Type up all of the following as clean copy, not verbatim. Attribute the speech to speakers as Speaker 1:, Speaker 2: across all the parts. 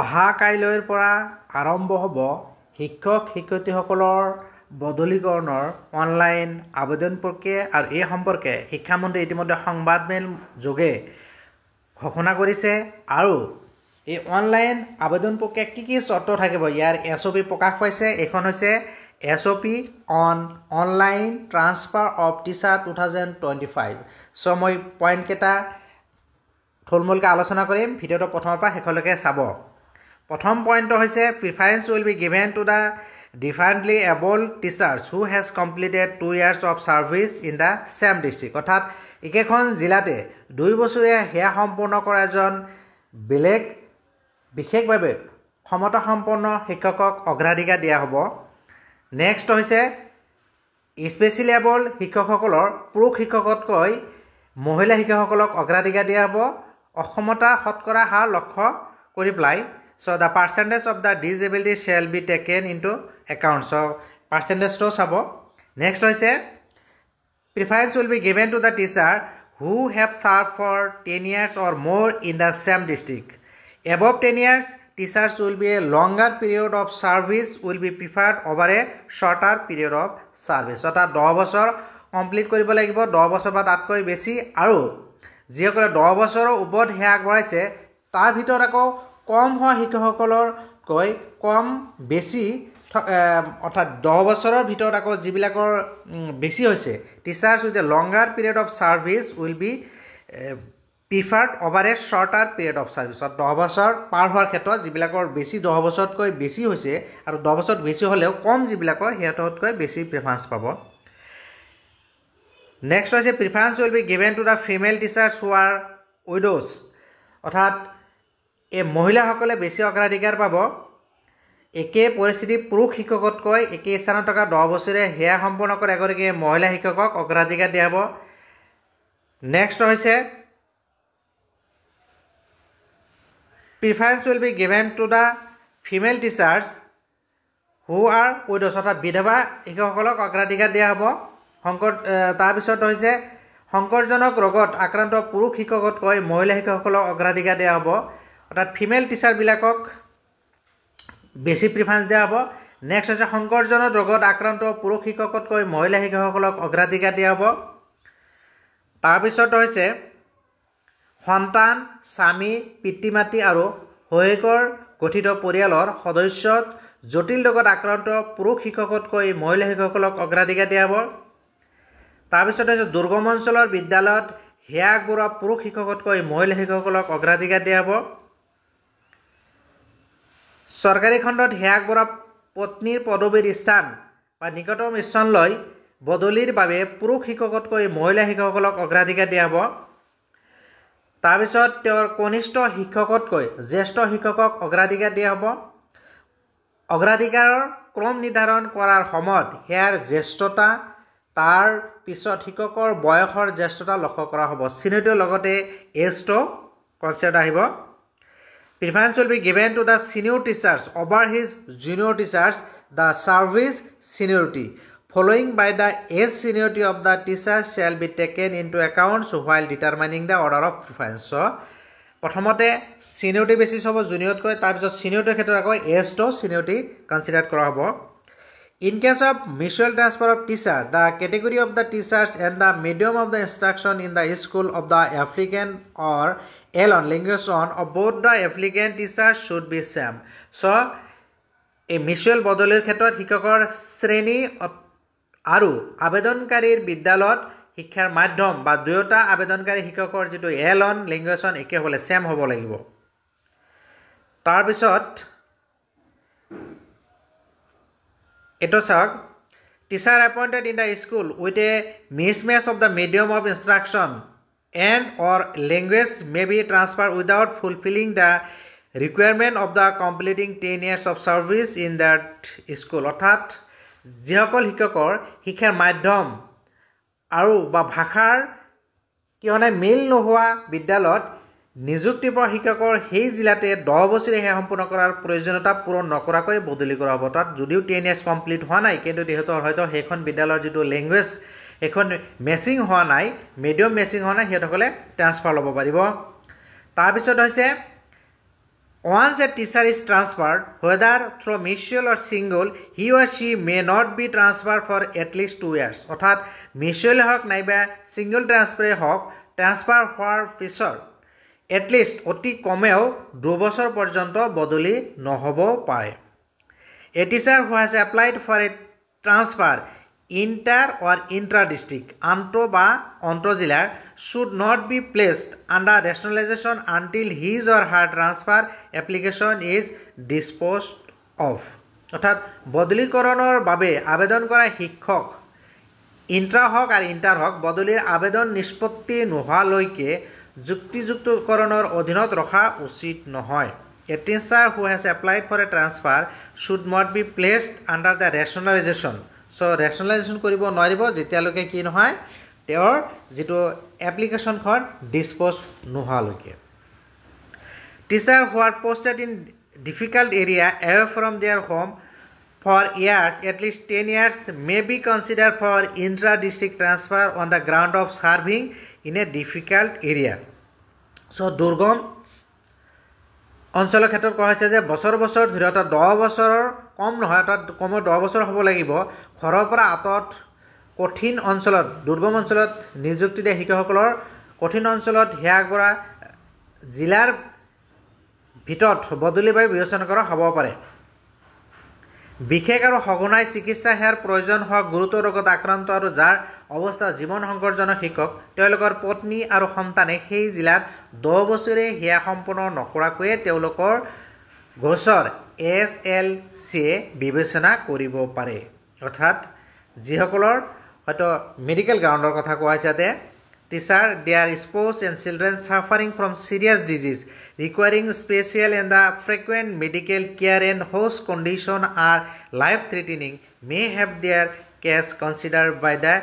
Speaker 1: অহা কাইলৈৰ পৰা আৰম্ভ হ'ব শিক্ষক শিক্ষয়িত্ৰীসকলৰ বদলীকৰণৰ অনলাইন আবেদন প্ৰক্ৰিয়া আৰু এই সম্পৰ্কে শিক্ষামন্ত্ৰী ইতিমধ্যে সংবাদমেল যোগে ঘোষণা কৰিছে আৰু এই অনলাইন আবেদন প্ৰক্ৰিয়া কি চৰ্ত থাকিব ইয়াৰ SOP প্ৰকাশ পাইছে। এইখন হৈছে SOP on online transfer of teacher 2025। চ' মই পইণ্টকেইটা থুলমূলকৈ আলোচনা কৰিম। ভিডিঅ'টো প্ৰথমৰ পৰা শেষলৈকে চাব। প্ৰথম পইণ্টটো হৈছে preference will be given to the differently abled teachers who has completed 2 years of service in the same district. অৰ্থাৎ একেখন জিলাতে 2 বছৰীয়া সেয়া সম্পূৰ্ণ কৰা এজন বিশেষভাৱে ক্ষমতাসম্পন্ন শিক্ষকক অগ্ৰাধিকাৰ দিয়া হ'ব। নেক্সট হৈছে স্পেচিয়েলি এবল্ড শিক্ষকসকলৰ পুৰুষ শিক্ষকতকৈ মহিলা শিক্ষকসকলক অগ্ৰাধিকাৰ দিয়া হ'ব অক্ষমতা শতকৰা হাৰ লক্ষ্য কৰি পেলাই। So the percentage of the disability shall be taken into account. So percentage to sabo. Next hoise preference will be given to the teacher who have served for 10 years or more in the same district. Above 10 years, teachers will be a longer period of service will be preferred over a shorter period of service. So that 10 বছৰ complete কৰিব লাগিব, 10 বছৰ বা তাতকৈ বেছি, আৰু যিসকলে 10 বছৰৰ ওপৰত সেয়া আগবঢ়াইছে তাৰ ভিতৰত আকৌ কম হোৱা শিক্ষকসকলতকৈ কম বেছি অৰ্থাৎ 10 বছৰৰ ভিতৰত আকৌ যিবিলাকৰ বেছি হৈছে teachers with a longer period of service will be preferred over a shorter period of ছাৰ্ভিছত 10 বছৰ পাৰ হোৱাৰ ক্ষেত্ৰত যিবিলাকৰ বেছি 10 বছৰতকৈ বেছি হৈছে আৰু 10 বছৰত বেছি হ'লেও কম যিবিলাকৰ সিহঁততকৈ বেছি প্ৰিফাৰেঞ্চ পাব। নেক্সট হৈছে preference will be given to the female teachers who R widows. অৰ্থাৎ এই মহিলাসকলে বেছি অগ্ৰাধিকাৰ পাব। একে পৰিস্থিতি পুৰুষ শিক্ষকতকৈ একে স্থানত থকা 10 বছৰীয়া সেয়া সম্পূৰ্ণ কৰা এগৰাকী মহিলা শিক্ষকক অগ্ৰাধিকাৰ দিয়া হ'ব। নেক্সট হৈছে preference will be given to the female teachers who R widows. অৰ্থাৎ বিধৱা শিক্ষকসকলক অগ্ৰাধিকাৰ দিয়া হ'ব। তাৰপিছত হৈছে সংকটজনক ৰোগত আক্ৰান্ত পুৰুষ শিক্ষকতকৈ মহিলা শিক্ষকসকলক অগ্ৰাধিকাৰ দিয়া হ'ব। অৰ্থাৎ ফিমেল টিচাৰবিলাকক বেছি প্ৰিফাৰেঞ্চ দিয়া হ'ব। নেক্সট হৈছে সংকটজনক ৰোগত আক্ৰান্ত পুৰুষ শিক্ষকতকৈ মহিলা শিক্ষকসকলক অগ্ৰাধিকাৰ দিয়া হ'ব। তাৰপিছত হৈছে সন্তান, স্বামী, পিতৃ মাতৃ আৰু শহুৰেকৰ গঠিত পৰিয়ালৰ সদস্যত জটিল ৰোগত আক্ৰান্ত পুৰুষ শিক্ষকতকৈ মহিলা শিক্ষকসকলক অগ্ৰাধিকাৰ দিয়া হ'ব। তাৰপিছত হৈছে দুৰ্গম অঞ্চলৰ বিদ্যালয়ত সেয়া আগবঢ়োৱা পুৰুষ শিক্ষকতকৈ মহিলা শিক্ষকসকলক অগ্ৰাধিকাৰ দিয়া হ'ব। চৰকাৰী খণ্ডত সেয়া আগবঢ়োৱা পত্নীৰ পদবীৰ স্থান বা নিকটতম স্থানলৈ বদলিৰ বাবে পুৰুষ শিক্ষকতকৈ মহিলা শিক্ষকসকলক অগ্ৰাধিকাৰ দিয়া হ'ব। তাৰপিছত তেওঁৰ কনিষ্ঠ শিক্ষকতকৈ জ্যেষ্ঠ শিক্ষকক অগ্ৰাধিকাৰ দিয়া হ'ব। অগ্ৰাধিকাৰৰ ক্ৰম নিৰ্ধাৰণ কৰাৰ সময়ত সেয়াৰ জ্যেষ্ঠতা তাৰ পিছত শিক্ষকৰ বয়সৰ জ্যেষ্ঠতা লক্ষ্য কৰা হ'ব। চিনিয়ৰিটিৰ লগতে এজটো কনচিডাৰ আহিব। Preference will be given to the senior teachers over his junior teachers, the service seniority following by the age seniority of the teachers shall be taken into account while determining the order of preference. So, প্ৰথমতে seniority basis হ'ব juniorতকৈ, তাৰপিছত seniority ক্ষেত্ৰত আকৌ age-টো seniority consider কৰা হ'ব। In case of mutual transfer of teacher, the category of the teachers and the medium of the instruction in the school of the applicant or alien language on of both the applicant teachers should be same. So, a mutual বদলিৰ ক্ষেত্ৰত শিক্ষকৰ শ্ৰেণী আৰু আবেদনকাৰীৰ বিদ্যালয়ত শিক্ষাৰ মাধ্যম বা দুয়োটা আবেদনকাৰী শিক্ষকৰ যিটো এলন লেংগুৱেজন একে হ'লে ছেম হ'ব লাগিব। তাৰপিছত এইটো চাওক teacher appointed in the school with a mismatch of the medium of instruction and or language may be transfer without fulfilling the requirement of the completing 10 years of service in that school. অৰ্থাৎ যিসকল শিক্ষকৰ শিক্ষাৰ মাধ্যম আৰু বা ভাষাৰ কিয়নে মিল নোহোৱা বিদ্যালয়ত নিযুক্তি পোৱা শিক্ষকৰ সেই জিলাতে 10 বছৰীয়া সেয়া সম্পূৰ্ণ কৰাৰ প্ৰয়োজনীয়তা পূৰণ নকৰাকৈ বদলি কৰা হ'ব। তাত যদিও 10 years কমপ্লিট হোৱা নাই কিন্তু সিহঁতৰ হয়তো সেইখন বিদ্যালয়ৰ যিটো লেংগুৱেজ এখন মেচিং হোৱা নাই, মিডিয়াম মেচিং হোৱা নাই, সিহঁতসকলে ট্ৰান্সফাৰ ল'ব পাৰিব। তাৰপিছত হৈছে Once a teacher is transferred, whether through mutual or single, he or she may not be transferred for at least 2 years. অর্থাৎ মিউচুৱেল হওক নাইবা ছিংগল ট্ৰান্সফাৰে হওক ট্ৰান্সফাৰ হোৱাৰ পিছত এটলিষ্ট অতি কমেও 2 বছৰ পৰ্যন্ত বদলি নহ'ব পাৰে। A teacher who has applied for a transfer inter or intra-district আন্তঃ বা অন্তঃজিলাৰ should not be placed under rationalization until his or her transfer application is disposed of. অর্থাৎ বদলীকৰণৰ বাবে আবেদন কৰা শিক্ষক ইন্ট্ৰা হওক আৰু ইণ্টাৰ হওক বদলিৰ আবেদন নিষ্পত্তি নোহোৱালৈকে যুক্তিযুক্তকৰণৰ অধীনত ৰখা উচিত নহয়। A teacher who has applied for a transfer should not be placed under the rationalization. So rationalization কৰিব নোৱাৰিব যেতিয়ালৈকে কি নহয় তেওঁৰ যেটো এপ্লিকেশনখন ডিসপোজ নোহোৱালৈকে। Teacher who are posted in difficult area away from their home for years, at least 10 years, may be considered for intra-district transfer on the ground of serving in a difficult area. So দুৰ্গম অঞ্চলৰ ক্ষেত্ৰত কোৱা হৈছে যে বছৰ বছৰ ধৰি অৰ্থাৎ 10 বছৰৰ কম নহয় অৰ্থাৎ কমেও 10 বছৰ হ'ব লাগিব ঘৰৰ পৰা আঁতৰত কঠিন অঞ্চলত দুৰ্গম অঞ্চলত নিযুক্তি দিয়া শিক্ষকসকলৰ কঠিন অঞ্চলত হেয়া কৰা জিলাৰ ভিতৰত বদলি বাবে বিবেচনা কৰা হ'ব পাৰে। বিশেষ আৰু সঘনাই চিকিৎসা সেৱাৰ প্ৰয়োজন হোৱা গুৰুতৰ ৰোগত আক্ৰান্ত আৰু যাৰ অৱস্থা জীৱন সংকটজনক শিক্ষক তেওঁলোকৰ পত্নী আৰু সন্তানে সেই জিলাত 10 বছৰে সেয়া সম্পূৰ্ণ নকৰাকৈয়ে তেওঁলোকৰ গোচৰ SLC বিবেচনা কৰিব পাৰে। অৰ্থাৎ যিসকলৰ হয়তো মেডিকেল গ্ৰাউণ্ডৰ কথা কোৱা হৈছে যাতে teacher their spouse and children suffering from serious disease requiring special and the frequent medical care and whose condition are life-threatening may have their case considered by the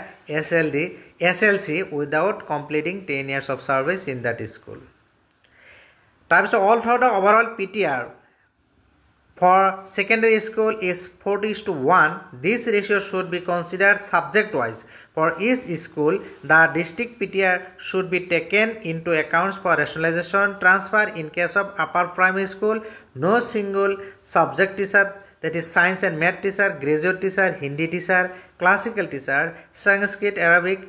Speaker 1: SLC without completing 10 years of service in that school. তাৰপিছত although the overall PTR for secondary school is 40:1, this ratio should be considered subject-wise. For each school, the district PTR should be taken into account for rationalization transfer. In case of upper primary school, no single subject teacher, that is science and math teacher, graduate teacher, Hindi teacher, classical teacher, Sanskrit, Arabic,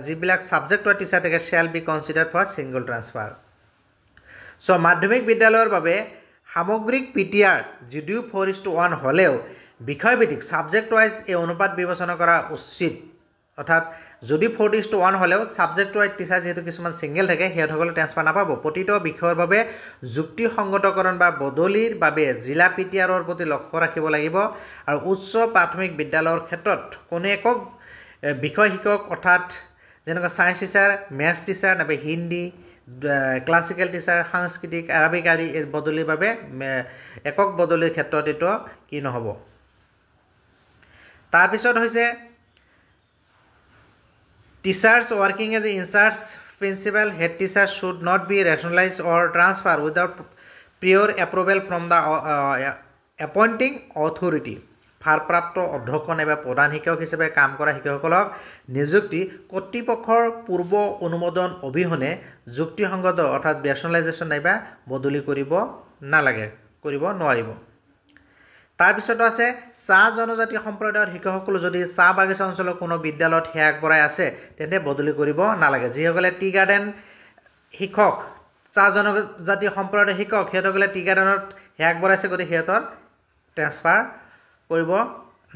Speaker 1: যিবিলাক subject teacher shall be considered for single transfer. So মাধ্যমিক বিদ্যালয়ৰ বাবে সামগ্ৰিক PTR যদিও 4:1 হলেও বিষয়ভিত্তিক subject wise এই অনুপাত বিবেচনা কৰা উচিত। অৰ্থাৎ যদি 4:1 হলেও সাবজেক্ট ওয়াইজ টিচাৰ যেহেতু কিছুমান সিঙ্গেল থাকে হেতসকলে ট্ৰান্সফাৰ নাপাব। প্ৰতিটো বিষয়ৰ বাবে যুক্তিসংগতকৰণ বা বদলিৰ বাবে জিলা পিটিআৰৰ প্ৰতি লক্ষ্য ৰাখিব লাগিব আৰু উচ্চ প্ৰাথমিক বিদ্যালয়ৰ ক্ষেত্ৰত কোনো একক বিষয় শিক্ষক অৰ্থাৎ যেনেকৈ সায়েন্স টিচাৰ, মেথছ টিচাৰ নাইবা হিন্দী, ক্লাছিকেল টিচাৰ, সাংস্কৃতিক, আৰবিক আদি বদলিৰ বাবে একক বদলিৰ ক্ষেত্ৰত এটো কি নহব। তাৰপিছত হৈছে teachers working as in-charge principal head teacher should not be rationalized or transferred without prior approval from the appointing authority. ভাৰপ্ৰাপ্ত অধ্যক্ষ নাইবা প্ৰধান শিক্ষক হিচাপে কাম কৰা শিক্ষকসকলক নিযুক্তি কৰ্তৃপক্ষৰ পূৰ্ব অনুমোদন অবিহনে যুক্তিসংগত অৰ্থাৎ rationalization নাইবা বদলি কৰিব নালাগে, কৰিব নোৱাৰিব। তাৰপিছত আছে চাহ জনজাতি সম্প্ৰদায়ৰ শিক্ষকসকল যদি চাহ বাগিচা অঞ্চলৰ কোনো বিদ্যালয়ত সেয়া আগবঢ়াই আছে তেন্তে বদলি কৰিব নালাগে। যিসকলে টি গাৰ্ডেন শিক্ষক চাহ জনজাতি সম্প্ৰদায়ৰ শিক্ষক হেতসকলে টি গাৰ্ডেনত সেয়া আগবঢ়াইছে গতি হেতৰ ট্ৰান্সফাৰ কৰিব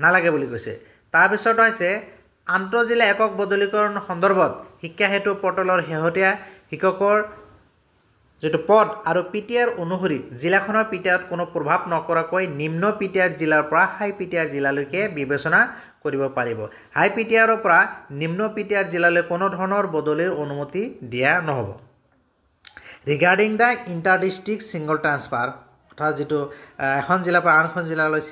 Speaker 1: নালাগে বুলি কৈছে। তাৰপিছত হৈছে আন্তঃজিলা একক বদলীকৰণ সন্দৰ্ভত শিক্ষা হেতু পৰ্টেলৰ শেহতীয়া শিক্ষকৰ যেটো পদ আৰু পিটিআৰ অনুসৰি জিলাখনৰ পিটিআৰত কোনো প্ৰভাৱ নকৰাকৈ নিম্ন পিটিআৰ জিলাৰ পৰা হাই পিটিআৰ জিলালৈকে বিবেচনা কৰিব পাৰিব। হাই পিটিআৰৰ পৰা নিম্ন পিটিআৰ জিলালৈ কোনো ধৰণৰ বদলিৰ অনুমতি দিয়া নহব। Regarding the inter district single transfer অৰ্থাৎ যেটো এখন জিলাৰ পৰা আনখন জিলালৈ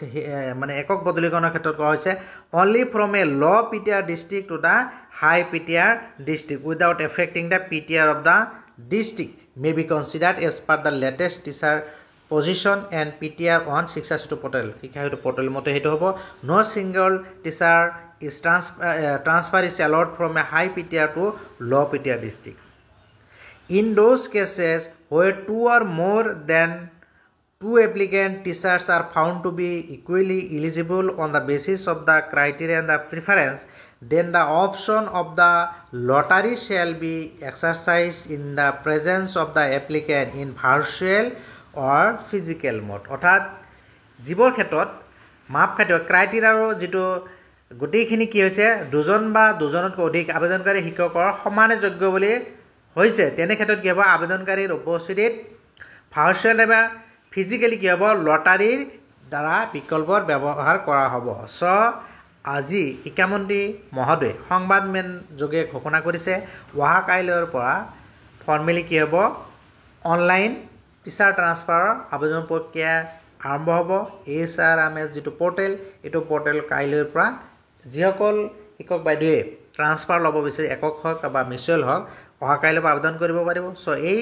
Speaker 1: মানে একক বদলীকৰণৰ ক্ষেত্ৰত কোৱা হৈছে only from a low PTR district to the high PTR district without affecting the PTR of the district may be considered as per the latest teacher position and PTR on শিক্ষা সেতু portal শিক্ষা সেতু portal মতে হেতু হ'ব no single teacher is transfer is allowed from a high PTR to low PTR district. In those cases where 2 or more than 2 applicant teachers are found to be equally eligible on the basis of the criteria and the preference, then the option of the lottery shall be exercised in the presence of the applicant in virtual or physical mode. অৰ্থাৎ জীৱৰ ক্ষেত্ৰত মাপকাঠি ক্ৰাইটেৰিয়াৰ যিটো গোটেইখিনি কি হৈছে দুজন বা দুজনতকৈ অধিক আবেদনকাৰী শিক্ষকৰ সমানে যোগ্য বুলি হৈছে তেনে ক্ষেত্ৰত কি হ'ব আবেদনকাৰীৰ উপস্থিতিত ভাৰ্চুৱেল বা ফিজিকেলি কি হ'ব লটাৰীৰ দ্বাৰা বিকল্পৰ ব্যৱহাৰ কৰা হ'ব চ আজি শিক্ষামন্ত্ৰী মহোদয় সংবাদমেল যোগে ঘোষণা কৰিছে অহা কাইলৈৰ পৰা ফৰ্মেলি কি হ'ব অনলাইন টিচাৰ ট্ৰান্সফাৰৰ আবেদন প্ৰক্ৰিয়া আৰম্ভ হ'ব HRMS যিটো পৰ্টেল এইটো পৰ্টেল কাইলৈৰ পৰা যিসকল শিক্ষক বাইদেৱে ট্ৰান্সফাৰ ল'ব বিচাৰে একক হওক বা মিউচুৱেল হওক অহা কাইলৈৰ পৰা আবেদন কৰিব পাৰিব চ এই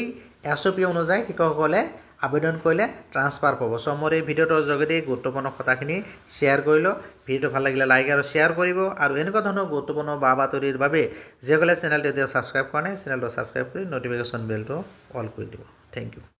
Speaker 1: SOP অনুযায়ী শিক্ষকসকলে আবেদন কৰিলে ট্ৰান্সফাৰ পাব চ মোৰ এই ভিডিঅ'টোৰ যোগেদি গুৰুত্বপূৰ্ণ কথাখিনি শ্বেয়াৰ কৰিলোঁ ভিডিঅ'টো ভাল লাগিলে লাইক আৰু শ্বেয়াৰ কৰিব আৰু এনেকুৱা ধৰণৰ গুৰুত্বপূৰ্ণ বাতৰিৰ বাবে যিসকলে চেনেলটো এতিয়া ছাবস্ক্ৰাইব কৰা নাই চেনেলটো ছাবস্ক্ৰাইব কৰি নটিফিকেশ্যন বেলটো অল কৰি দিব থেংক ইউ